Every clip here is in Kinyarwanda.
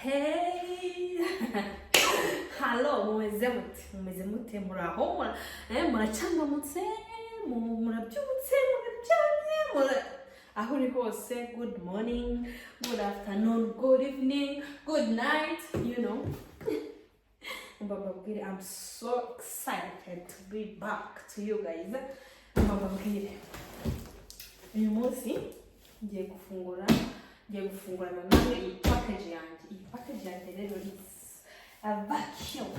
Hey! Hello, mumeze mute muraho muracyangamutse murabyutse muraryamye aho uri hose. Good morning, good afternoon, good evening, good night, you know. I'm so excited to be back to you guys. Uyu munsi ngiye gufungura nanone iyi package yanjye rero is a vacuum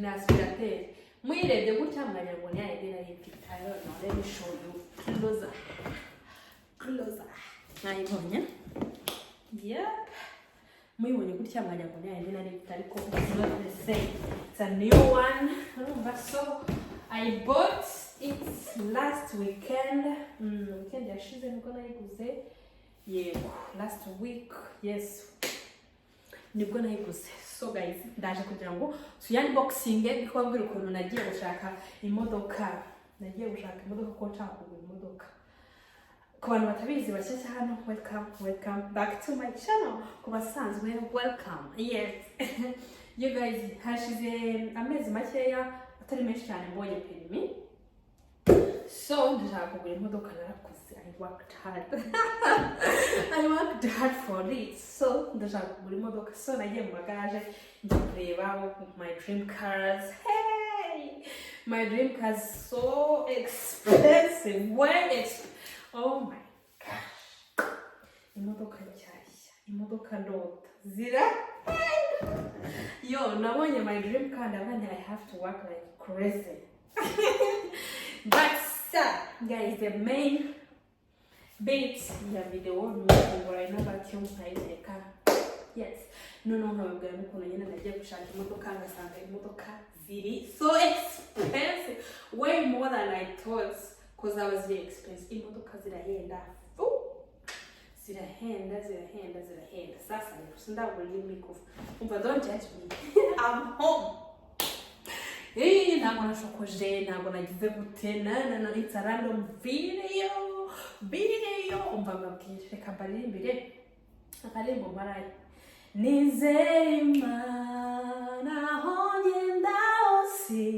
na aspirateur. Mwirebye gutya mwanya ngo ni ayindi nari mfite. I don't know, let me show you closer. Nayibonye? Yep. Muyibonye gutya mwanya ngo ni ayindi nari mfite, ariko it's not the same. It's a new one. So I bought it last weekend. Weekend yashize nibwo nayiguze. Yeah, last week, yes. Nibwo nayiguze. So guys, ndaje kugira ngo unboxing biko babwira ukuntu nagiye gushaka imodoka. Ko nshaka kugura imodoka. Ku bantu batabizi bashyashya hano, welcome back to my channel. Ku basanzwe, welcome. Yes. You guys, hashize amezi makeya atari menshi cyane mbonye perimi. So ndashaka kugura imodoka narakuze. I worked hard for it. So ndashaka kugura imodoka. So nagiye mu garage njya kureba my dream cars. Hey! My dream cars so expensive. Oh my gosh. Imodoka nshyashya. Imodoka ndota. Yo, nabonye my dream car ndabona I have to work like crazy. But guys, the main bit ya video ni ukugura ino vacuum nkayiteka. Yes. Noneho nkababwira n'ukuntu nyine nagiye gushaka imodoka ngasanga imodoka ziri so expensive. Way more than I thought, because I was very expensive. Imodoka zirahenda. Zirahenda. Sasa rero sindabura imikufu. Umva, don't judge me. I'm home. Ntabwo nashokoje, ntabwo nagize gute, no, it's a random video. Umva mbabwire, reka mbarimbire akarimbo maraye. Nizeye Imana aho ngenda hose,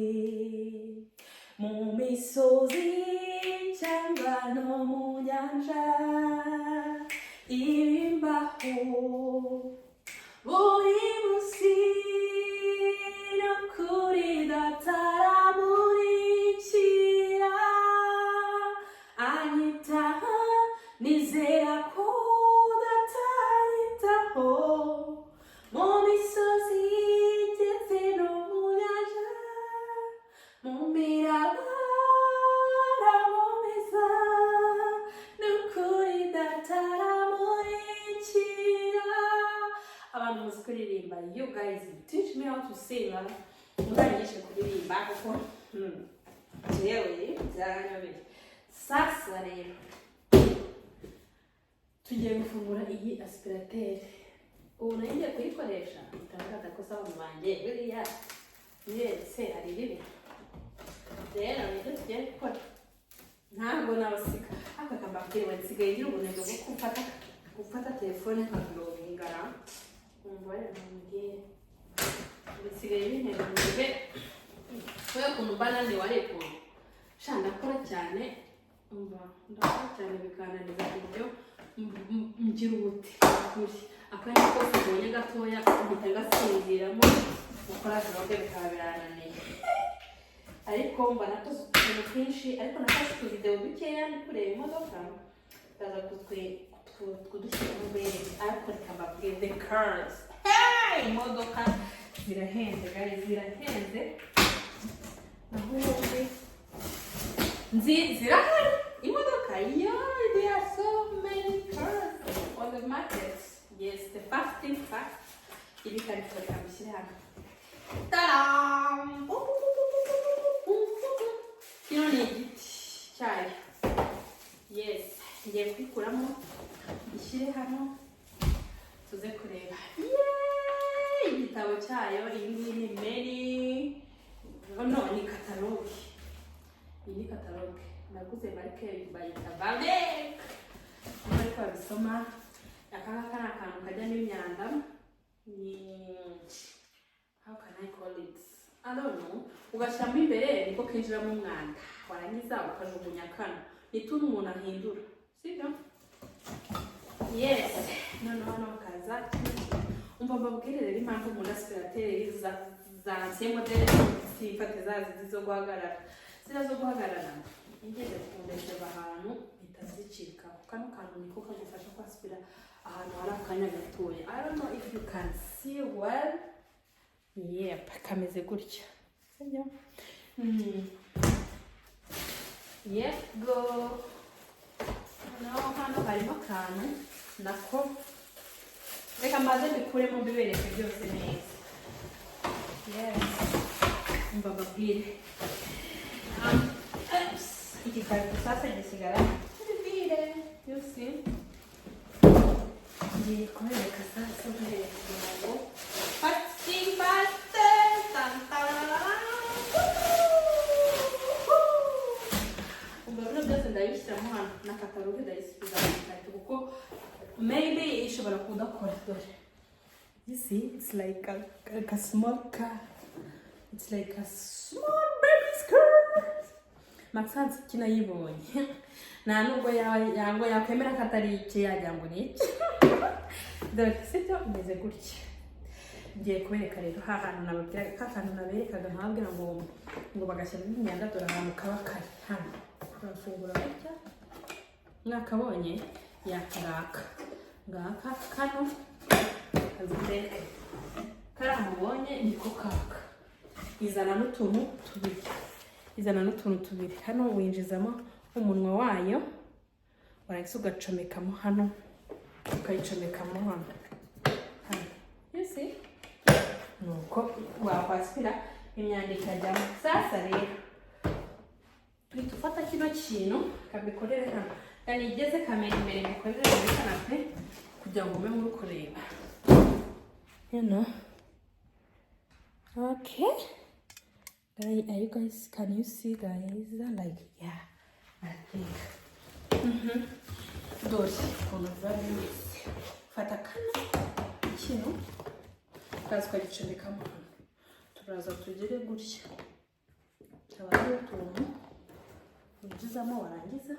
mu misozi cyangwa no mu nyanja, ibimbaho buri munsi no kuri dataramurikira, anyitaho nizera ko datanyitaho, mu misozi ndetse no mu nyanja, mu mirabara mu meza, no kuri dataramurikira. Abantu muzi kuririmba. You guys teach me how to sing. Muzanyishe kuririmba kuko jewe byaranyobeye. Sasa rero tugiye gufungura iyi aspirateur. Ubu nagiye kuyikoresha itangaza ko sawa mubanje biriya. Yese hari ribi. Rero nibyo tugiye gukora. Ntabwo nabasika. Aka kambabwira nsigaye ngira ubunebwe bwo gufata telefone nkabirongara. Umvare ngiye. Bisigaye bintereye. Oya kuntu banane wareko. Shanda kora cyane. Umva ndakora cyane bikananiza ibyo ngira ubute kuri. Akanya kose mbonye gatoya mpita gasinziramo gukora vlog bikaba birananiye. Ariko mba nakoze utuntu twinshi, ariko nafashe utuvideo dukeya ndi kureba imodoka. Ndaza kudushyira mu bere. Ariko reka mbabwire the cars. Hey! Imodoka zirahenze guys, zirahenze. Naho wowe zirahari imodoka. There are so many cars on the market. Yes, the first thing first. Ibi karito kabishyira hano. Tadam! Kino ni igiti cyayo. Yes, ngiye kwikuramo ishyire hano tuze kureba. Yay! Igitabo cyayo. Iyi ngiyi ni Mary. No, ni kataloge. Iyi ni kataloge. Naguze marike bayita Babek. Ariko babisoma. Akanga kana akantu kajya n'imyanda. Anono ugashyiramo imbere niko kinjiramo umwanda warangiza ukajugunya kano nituntu umuntu ahindura sibyo. Yes, noneho kaza umva mbabwire rero impamvu umuntu aspirateur za ancien modèle sifate zazi zo guhagarara zo guhagarara ingeze kundetse ahantu bitazicika kano kantu niko kagufasha kwaspira ahantu hari akanya gatoya. I don't know if you can see well. Yep, kameze gutya sibyo. Yep, go. Naho hano harimo akantu nako reka mbaze bikuremo bibereke byose neza. Yes, umva babwire iki karito sasa gisigara bibire you see. Ngiye kubereka sasa uhereye ku murongo ndayishyiramo hano n'akataruge ndayisiga mu kuko maybe ishobora kudakora. Dore you see, it's like a small car, it's like a small baby skirt. Maxansi kinayibonye nta nubwo yango yakwemera ko atari iki yajya ngo ni iki. Dore sibyo umeze gutya. Ngiye kubereka rero hantu nababwira kakantu naberekaga nkabwira ngo bagashyiramo imyanda. Dore ahantu kaba kari hano urafungura gutya mwakabonye yakiraka ngaka kano kaziteke karamubonye niko kaka izana n'utuntu tubiri hano winjizamo umunwa wayo warangiza ugacomekamo hano ukayicomekamo hano you see nuko wakwaspira imyanda ikajyamo. Sasa rero tuhita ufata kino kintu kabikorere hano yani igeze kamera imbere bikorere muri kanape kugira ngo ube muri kureba you know. Okay, are you guys, can you see guys? Like yeah, I think dore ukuntu biba bimeze. Fata kano kino kaza ukagicomekamo hano turaza tugere gutya haba hari utuntu winjizamo warangiza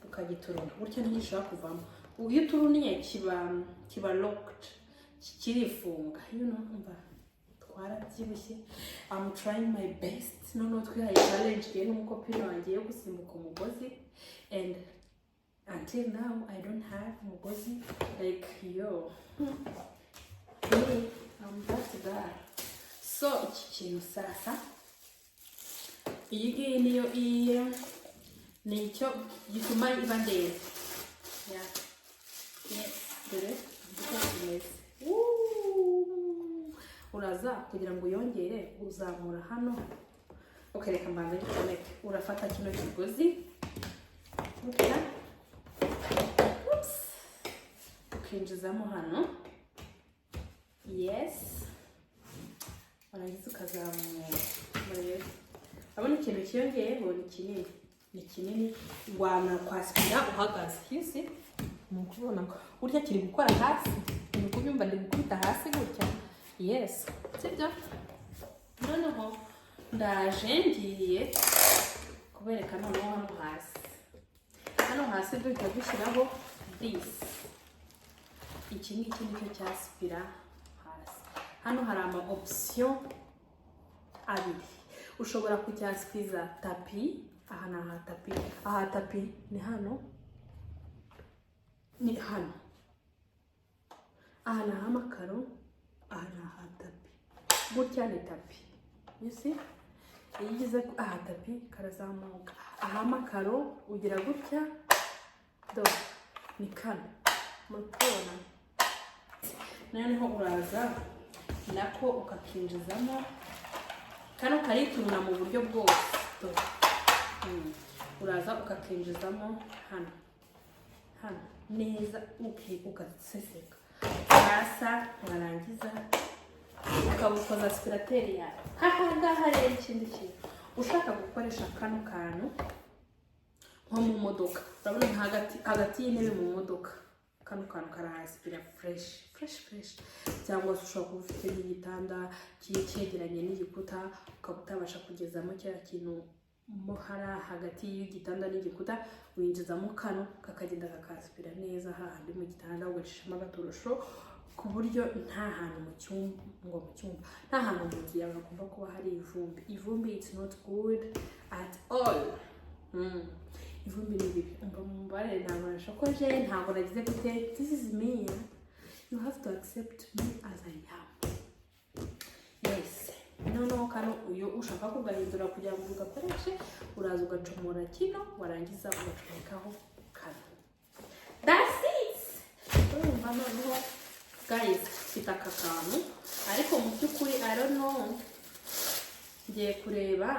ukagiturunda gutya ntigishobora kuvamo. Iyo uturuniye kiba locked kirifunga you know. Umva twarabyibushye. I'm trying my best. Noneho twihaye challenge ye n'umukopini wanjye yo gusimbuka umugozi and until now I don't have umugozi like yo. I'm just there. So iki kintu sasa iyi ngiyi niyo iyo nicyo gituma iba ndende. Yeah. Yes, dore kimeze. Uraza kugira ngo yongere uzamura hano ukereka mbanze gikomeke. Urafata kino kigozi gutya ukinjizamo hano. Yes, warangiza ukazamura. Abona ikintu kiyongeyeho ni kinini wanakwaspira uhagaze. You see, mukubona ko urya kiri gukora hasi ni kubyumva ndi gukubita hasi gutya. Yes, sibyo. Noneho ndaje ngiye kubereka noneho hano hasi duhita dushyiraho this. Iki ngiki nicyo cyaspira hasi. Hano hari ama option abiri. Ushobora kujyaspiza tapi. Aha ni tapi. Aha tapi ni hano. Ni hano. Aha ni amakaro. Aha ni tapi. Gutya ni tapi. You see? Iyo ugeze aha tapi karazamuka. Aha amakaro ugira gutya. Do ni kano. Murabona. Noneho uraza nako ukakinjizamo. Kano karituruna mu buryo bwose. Uraza ukakinjizamo hano neza ugaseseka. Sasa warangiza ukabukoza aspirateur yawe. Ngaha rero ikindi kintu ushaka gukoresha kano kantu nko mu modoka. Urabona hagati y'intebe mu modoka kano kantu karahaspira fresh cyangwa se ushobora kuba ufite n'igitanda cyegeranye n'igikuta ukaba utabasha kugezamo cya kintu mo hagati y'igitanda n'igikuta winjizamo kano kakagenda kakaspira neza hahandi mu gitanda ugacishamo agatorosho ku buryo nta hantu mu cyumba nta hantu mu nzu yawe hagomba kuba hari ivumbi it's not good at all. Ivumbi ni bibi umva mubare ntabwo nashokoje ntabwo nagize gute this is me. You have to accept me as I am. Yes. Noneho kano uyo ushaka kugahindura kugira ngo ugakoreshe uraza ugacomora kino warangiza ugacomekaho kano. That's it. Urumva noneho guys mfite aka kantu ariko mu by'ukuri I don't know ngiye kureba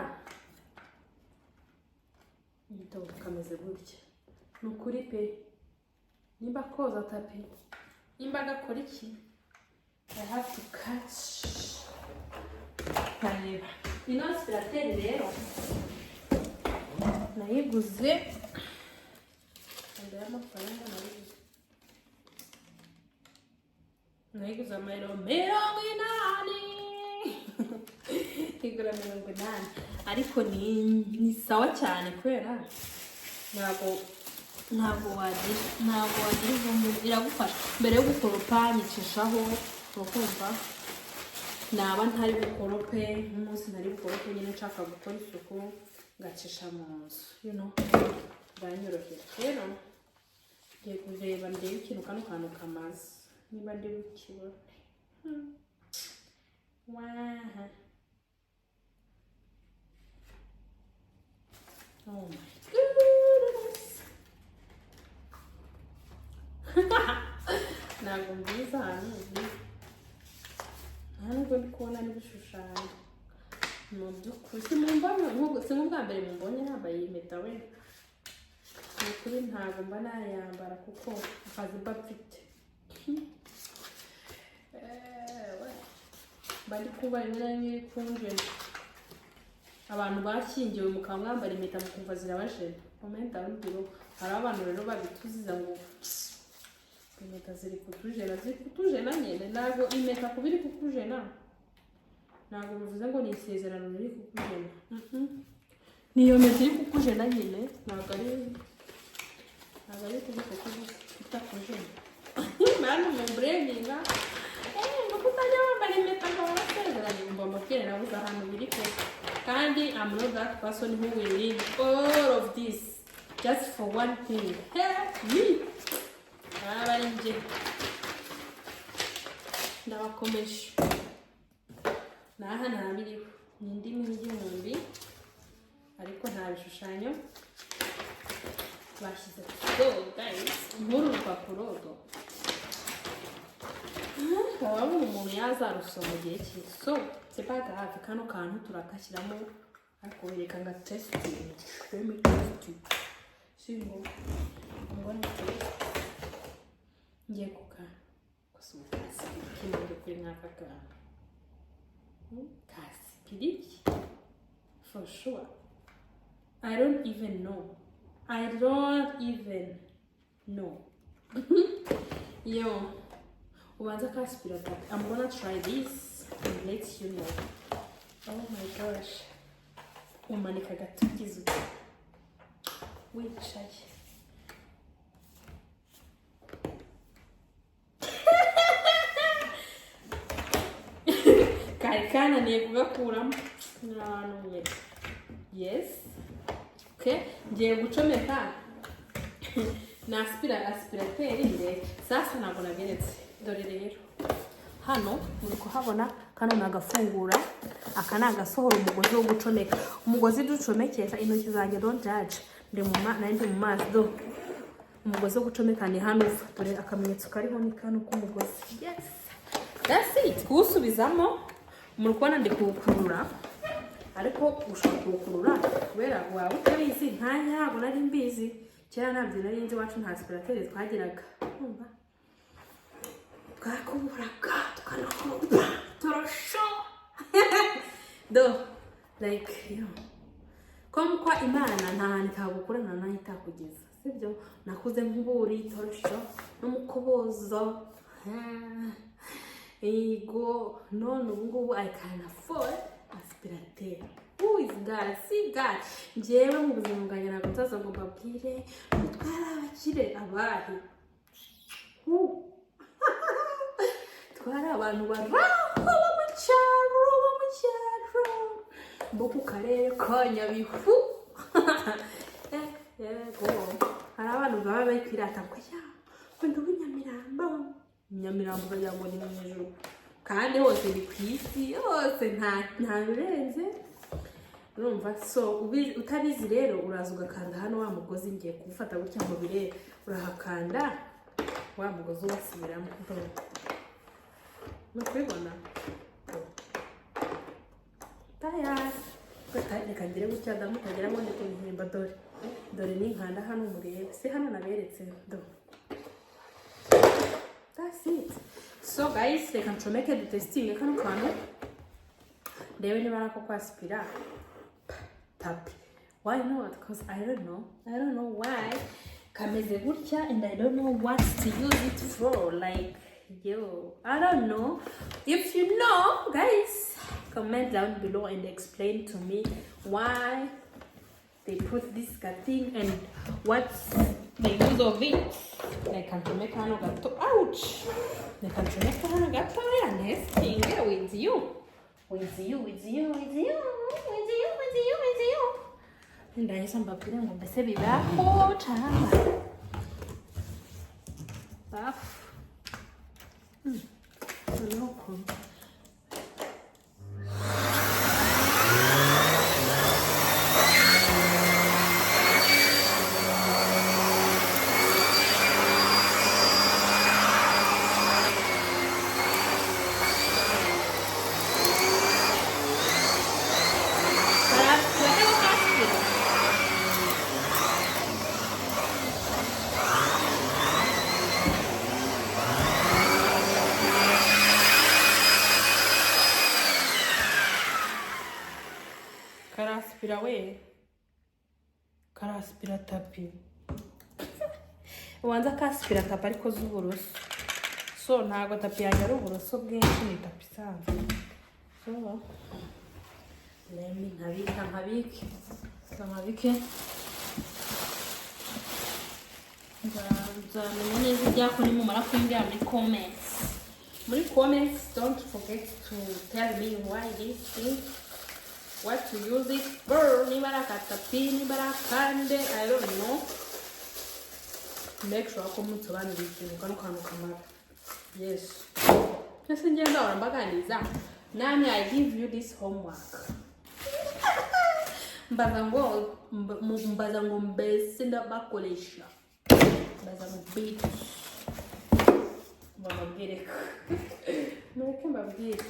igitabo kameze gutya ni ukuri pe nimba koza tapi nimba gakora iki I have to catch kareba ino aspirateur rero nayiguze ndaya amafaranga nayiguze amayero 80 igura 80 ariko ni sawa cyane kubera ntabwo wagira ivumbi iragufasha mbere yo gukoropa nicishaho ukumva naba ntari bukorope n'umunsi ntari bukorope nyine nshaka gukora isuku ngacisha mu nzu banyorohera rero ngiye kureba ndebe ikintu kano kantu kamaze niba ndi bukibone waha oh my goodness ntabwo mbizi ahantu ntabwo ndi kubona n'ibishushanyo mu by'ukuri si nk'ubwa mbere mumbonye nambaye iyi mpeta we ni ukuri ntabwo mba nayambara kuko akazi mba mfite bari kuba rimwe na rimwe kunjena abantu bashyingiwe mukaba mwambara impeta mukumva zirabajena komenta rugero hari abantu rero babituziza ngo impeta ziri kutujena nyine ntabwo impeta kuba iri kukujena ntabwo bivuze ngo ni isezerano riri kukujena niyo mpeta iri kukujena nyine ntabwo ari kubiko kutakujena mwana umubureminga nuko utajya wambara impeta ngo warasezeranye ngomba mabwire nabuze ahantu biri ko kandi I'm not that person who will leave all of this just for one thing. Help me. Abari nje ndabakomeje naha ntabiriho n'indimi n'igihumbi ariko nta bishushanyo bashyize so guys nkuru rupapuro wabona umuntu yazarusoma mu gihe cye so c'est pas grave kano kantu turakashyiramo ariko bereka nga testing let singo ngone ngiye kusuka kimwe kuri nkaka kantu kasi kiriki for sure I don't even know yo ubanza ka aspirateur I'm gonna try this and let you know. Oh my gosh umanika gatugize wicaye kari kananiye kugakuramo n'abantu nyine yes okay ngiye gucomeka na aspirateur ire sasa ntabwo nageretse dore rero hano muri kuhabona kano nagafungura aka nagasohora umugozi wo gucomeka umugozi ducomekesha intoki zanjye don't judge ndi mu mazi do umugozi wo gucomeka ni hano dore akamenyetso kariho ni kano k'umugozi yes that's it kuwusubizamo muri kubona ndi kuwukurura ariko ushobora kuwukurura kubera wawe utabizi ntabwo nari mbizi kera ntabyo nari nzi iwacu nta aspirateur twagiraga umva twakuburaga tukanakuba torosho do like yo comme quoi imana nta hantu itagukura nta naho itakugeza sibyo nakuze nk'uburi torosho n'umukobozo ego none ubu ngubu I can afford aspirateur. Who is God? See God. Njyewe mu buzima bwanjye ntabwo nzaza ngo mbabwire twari abakire abahe twari abantu baraho mu cyaro bo ku karere ka Nyabihu. Hari abantu baba bari kwirata ngo ngo ndi Nyamirambo bagira ngo ni mu ijuru kandi hose ni ku isi hose nta birenze urumva. So utabizi rero uraza ugakanda hano wa mugozi ngiye kuwufata gutya ngo birebe urahakanda wa mugozi ugasubiramo no kubibona tayari reka ngire gutya ndamutagira ngo ndi kubihimba dore ni nkanda hano murebe si hano naberetse that's it. So guys reka ncomeke dutestinge kano kantu ndebe niba nako kwaspira tapi. Why not? Because I don't know why kameze gutya and I don't know what to use it for. Like yo, I don't know. If you know guys, comment down below and explain to me why they put this thing and what's the use of it. Like to make hano gato ouch. Like to make hano gato nesting with you. Ndahise mbabwira ngo mbese bibaho cyangwa bafu nuko karaspira tapi ubanza kaspira tapi ariko z'uburoso. So ntago tapi yanjye ari uburoso bwinshi ni tapi isanzwe. So lemme nkabike nzamenya neza ibyako nimumara kumbwira muri comments. Don't forget to tell me why this thing, what to use it for. Nibarakatapi, nibarakande, I don't know. Make sure ko mutsobanurira ikintu kano kantu kamara. Yes. Ese ngenda warambaganiza. Nami I give you this homework. Mbaza ngo mbese ndabakoresha. Mbaza ngo beat. Mbabwire. Nuko mbabwire.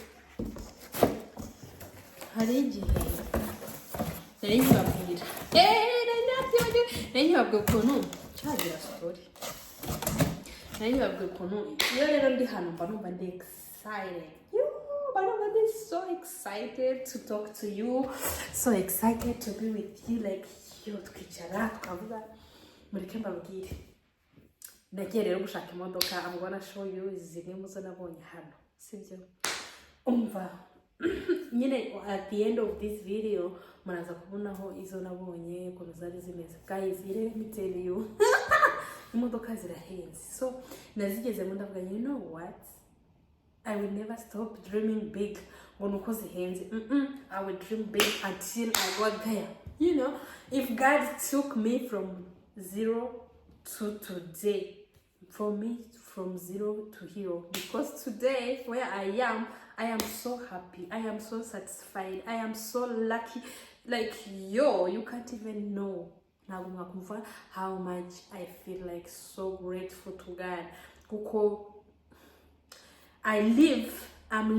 Hari igihe nari nkibabwira ukuntu cyagira story. Nari nkibabwira ukuntu iyo rero ndi hano mba numva ndi excited. So excited to talk to you, so excited to be with you. Like yo twicara tukavuga mureke mbabwire ndagiye rero gushaka imodoka. I'm gonna show you zimwe muzo nabonye hano sibyo umva nyine at the end of this video muraza kubonaho izo nabonye ukuntu zari zimeze. Guys let me tell you imodoka zirahenze. So nazigeze mu ndavuga you know what, I will never stop dreaming big. When I will dream big until I got there. You know, if God took me from zero to today, for me from zero to hero, because today where I am so happy, I am so satisfied, I am so lucky. Like yo, you can't even know how much I feel like so grateful to God. Kuko I'm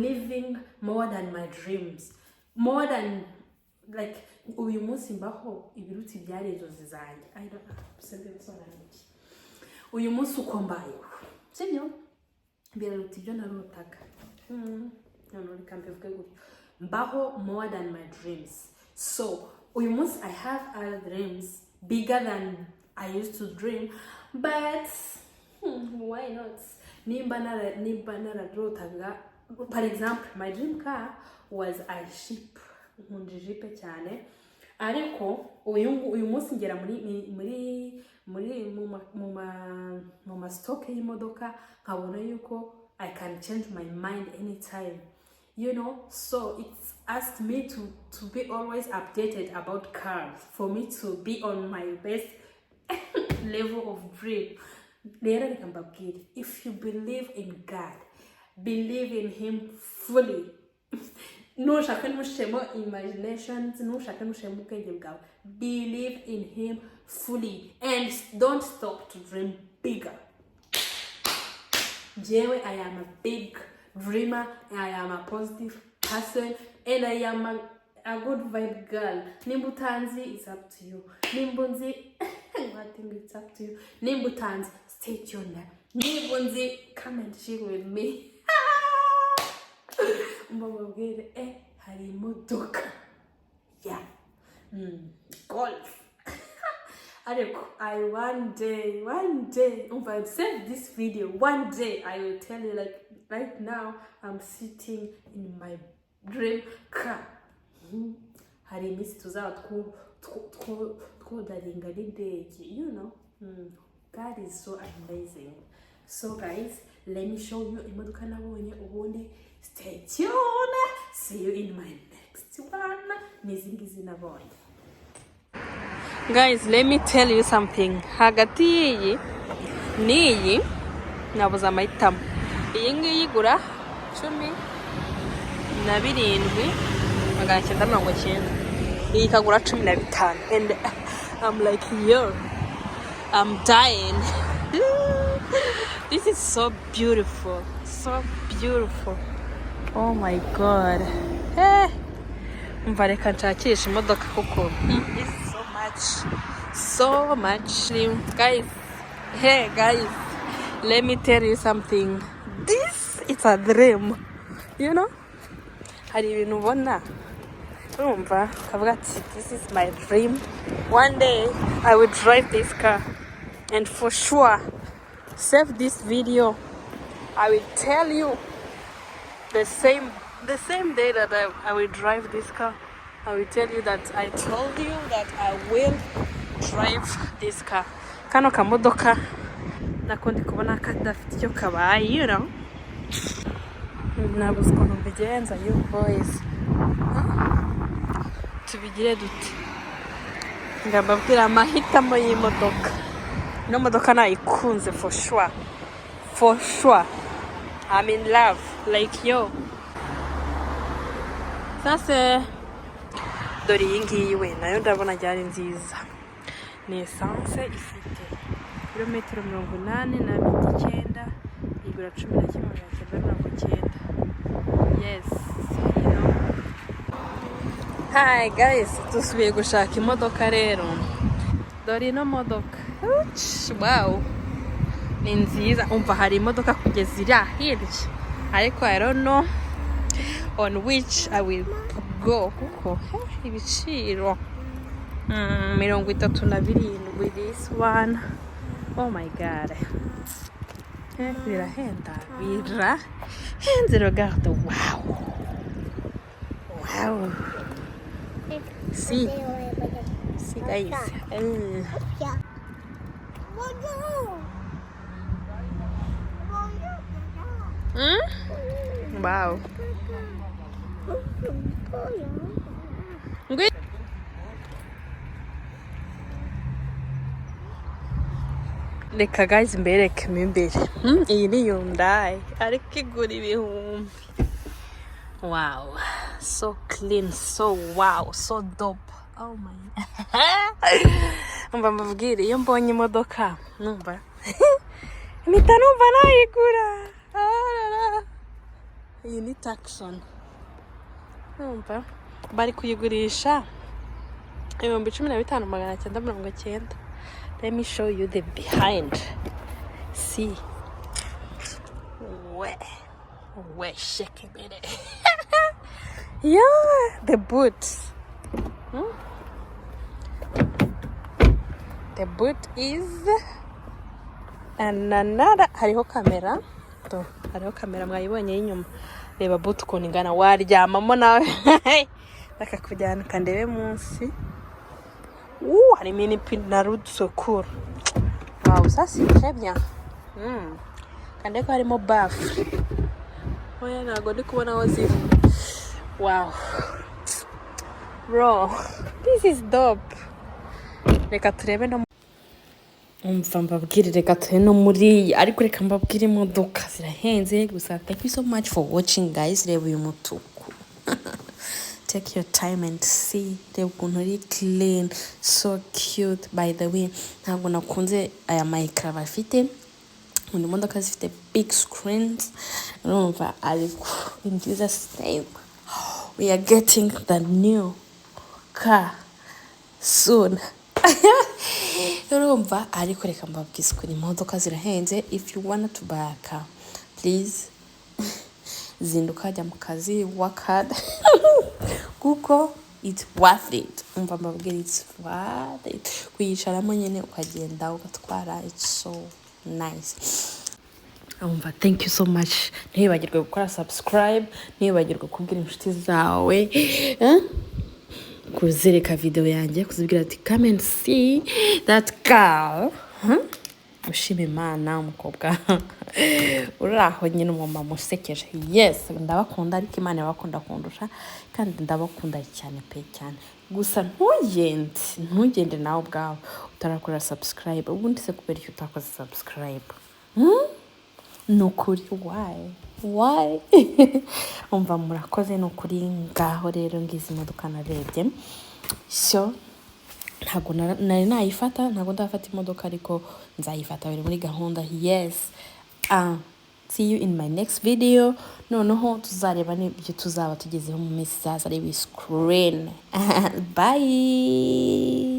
living more than my dreams, more than like uyu munsi mbaho ibiruti byarezozi zanjye. I don't know uyu munsi uko mbayeho sibyo biraruta ibyo narotaga. None reka mbivuge gutyo mbaho more than my dreams. So uyu munsi I have other dreams bigger than I used to dream, but why not? Nimba nararotaga, for example, my dream car was a Jeep. Nkunda Jeep cyane, ariko uyu munsi ngera mu ma stock y'imodoka nkabona yuko I can change my mind anytime, you know. So it's asked me to be always updated about cars, for me to be on my best level of dream. If you believe in God, believe in Him fully. No shaka nushemo imaginations, no shaka nushemo ubwenge bwawe. Believe in Him fully and don't stop to dream bigger. Jewe, I am a big dreamer, I am a positive person, and I am a good vibe girl. Nimbutanzi, it's up to you. Nimbunzi, I think it's up to you. Nimbutanzi, stay tuned. Nimbunzi, come and chill with me. Mbabwire, hari imodoka. Yeah. Golf. I one day, if I save this video, one day I will tell you, like right now, I'm sitting in my dream car. Hari imisi tuzaba twodaringa n'indege, you know. God is so amazing. So guys, let me show you imodoka nabonye ubundi. Stay tuned. See you in my next one. Nizingizi nabonye. Guys, let me tell you something. Hagati yiyi niyi nabuza amahitamo. Iyi ngiyi igura 17,990. Iyi ikagura 15. And I'm like, yo, I'm dying. This is so beautiful. So beautiful. Oh my God. Mvareka nshakisha imodoka kuko it's so much guys. Hey guys, let me tell you something. This is a dream, you know. Hari ibintu ubona urumva kavuga ati this is my dream. One day I will drive this car, and for sure, save this video, I will tell you the same day that I will drive this car. I will tell you that I told you that I will drive this car. Kano kamodoka nakundi kubona kadafite icyo kabaye, you know. Nabuze ukuntu mbigenza, you boys. Tubigire dute? Ngambabwira amahitamo y'imodoka. Ino modoka nayikunze for sure. For sure. I'm in love. Like yo. Sasa dore iyi ngiyi we nayo ndabona ari nziza. Ni essence ifite kilometero 89 igura 11,990. Yes, you know. Hi guys, tusubiye gushaka imodoka rero. Dore ino modoka. Wow. Ni nziza. Umva hari imodoka kugeza iri hirya. Ariko I don't know on which I will go kuko ibiciro 37 this one. Oh my God. Birahenda. Regarde. Wow. See guys. Wow. Reka guys mbereke mo imbere. Iyi ni Hyundai ariko igura ibihumbi. Wow, so clean, so wow, so dope. Oh my. Umva mbabwire iyo mbonye imodoka numva mpita numva nayigura. Iyi ni Tucson. Numva bari kuyigurisha 15,990. Let me show you the behind. See. We're shaking it. Yeah, the boots. The boot is another. Hariho kamera. Hariho kamera mwayibonye y'inyuma. Reba boot ukuntu ingana, waryamamo nawe. Bakakujyana kandebe munsi. Hari mini pin na route secours. Wow, ça c'est très bien. Kande ko harimo bafu. Oya nago ndi kubona aho ziri. Wow. Bro, this is dope. Reka turebe no umva mbabwire, reka turebe no muri, ariko reka mbabwire imodoka zirahenze gusa. Thank you so much for watching guys. Reba uyu mutuku. Take your time and see. Reba ukuntu uri clean, so cute. By the way, ntabwo nakunze aya mayikara bafite. Undi modoka zifite big screens. Urumva ariko in Jesus name we are getting the new car soon. Urumva ariko reka mbabwize ko imodoka zirahenze. If you want to buy a car, please zinduka jya mu kazi, work hard. Kuko it's worth it. Umva mbabwire, it's worth it. Kuyisharamo nyene ukagenda ugatwara, it's so nice. Umva, thank you so much. Ntibagirwe gukora subscribe, ntibagirwe kubwira inshuti zawe kuzereka video yanjye, kuzibwira ati come and see that girl. Ushime Imana umukobwa uraho nyine umumama usekeje. Yes, ndabakunda ariko Imana yabakunda kundusha, kandi ndabakunda cyane pe cyane. Gusa ntugende nawe ubwawe utarakora subscribe. Ubundi se kubera icyo utakoze subscribe? Nukuri why? Umva murakoze nukuri. Ngaho rero ngize imodoka narebye, so ntago nari nayifata, ntago ndafata imodoka ariko nzayifata biri muri gahunda. Yes, see you in my next video. Noneho tuzareba n'ibyo tuzaba tugezeho mu minsi izaza. Reba screen. Bye.